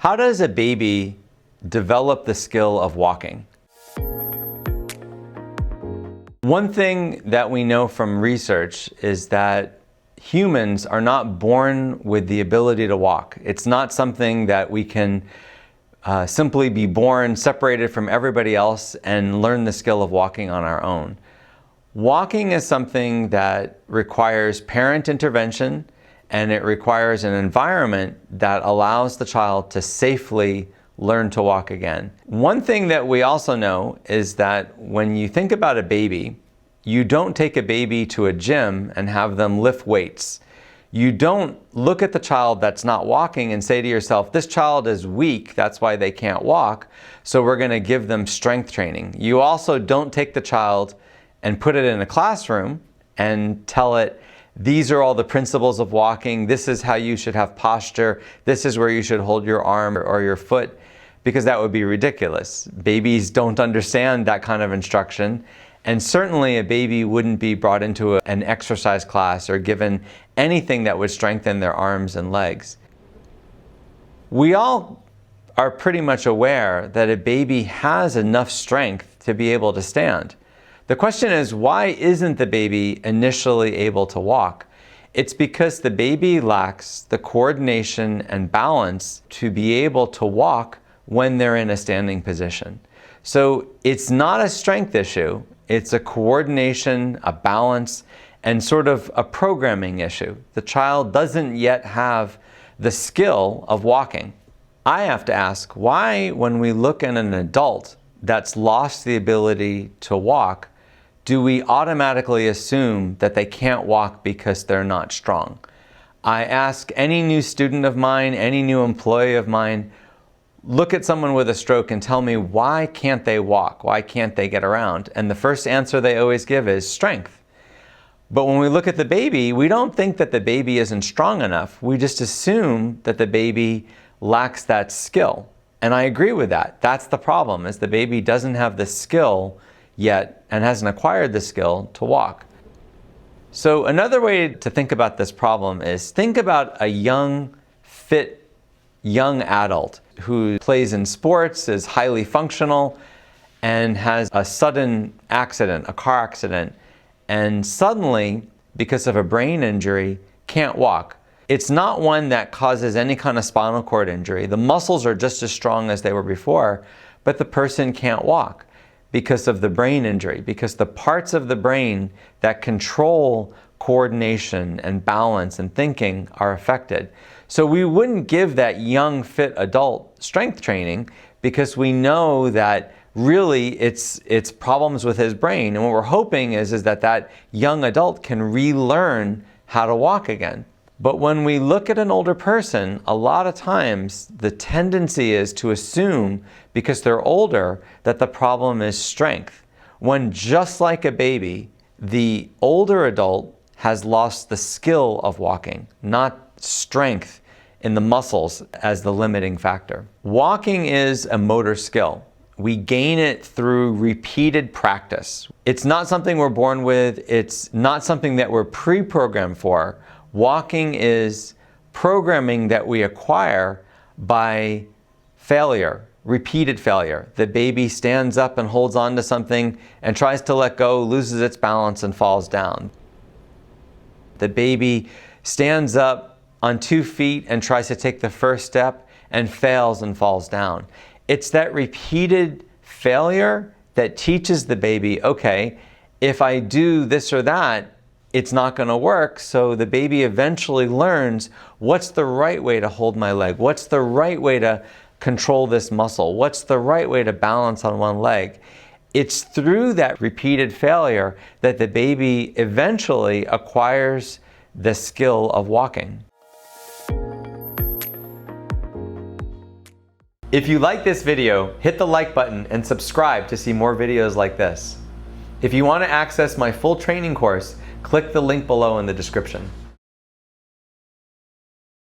How does a baby develop the skill of walking? One thing that we know from research is that humans are not born with the ability to walk. It's not something that we can simply be born separated from everybody else and learn the skill of walking on our own. Walking is something that requires parent intervention, and it requires an environment that allows the child to safely learn to walk again. One thing that we also know is that when you think about a baby, you don't take a baby to a gym and have them lift weights. You don't look at the child that's not walking and say to yourself, this child is weak, that's why they can't walk, so we're going to give them strength training. You also don't take the child and put it in a classroom and tell it, these are all the principles of walking, this is how you should have posture, this is where you should hold your arm or your foot, because that would be ridiculous. Babies don't understand that kind of instruction, and certainly a baby wouldn't be brought into an exercise class or given anything that would strengthen their arms and legs. We all are pretty much aware that a baby has enough strength to be able to stand. The question is, why isn't the baby initially able to walk? It's because the baby lacks the coordination and balance to be able to walk when they're in a standing position. So it's not a strength issue, it's a coordination, a balance, and sort of a programming issue. The child doesn't yet have the skill of walking. I have to ask, why when we look at an adult that's lost the ability to walk, do we automatically assume that they can't walk because they're not strong? I ask any new student of mine, any new employee of mine, look at someone with a stroke and tell me, why can't they walk? Why can't they get around? And the first answer they always give is strength. But when we look at the baby, we don't think that the baby isn't strong enough. We just assume that the baby lacks that skill. And I agree with that. That's the problem, is the baby doesn't have the skill yet and hasn't acquired the skill to walk. So another way to think about this problem is think about a young, fit, young adult who plays in sports, is highly functional, and has a sudden accident, a car accident, and suddenly, because of a brain injury, can't walk. It's not one that causes any kind of spinal cord injury. The muscles are just as strong as they were before, but the person can't walk because of the brain injury, because the parts of the brain that control coordination and balance and thinking are affected. So we wouldn't give that young, fit adult strength training because we know that really it's problems with his brain. And what we're hoping is that that young adult can relearn how to walk again. But when we look at an older person, a lot of times the tendency is to assume, because they're older, that the problem is strength. When just like a baby, the older adult has lost the skill of walking, not strength in the muscles as the limiting factor. Walking is a motor skill. We gain it through repeated practice. It's not something we're born with. It's not something that we're pre-programmed for. Walking is programming that we acquire by failure, repeated failure. The baby stands up and holds on to something and tries to let go, loses its balance, and falls down. The baby stands up on 2 feet and tries to take the first step and fails and falls down. It's that repeated failure that teaches the baby, okay, if I do this or that, it's not going to work. So the baby eventually learns what's the right way to hold my leg, what's the right way to control this muscle, what's the right way to balance on one leg. It's through that repeated failure that the baby eventually acquires the skill of walking. If you like this video, hit the like button and subscribe to see more videos like this. If you want to access my full training course, click the link below in the description.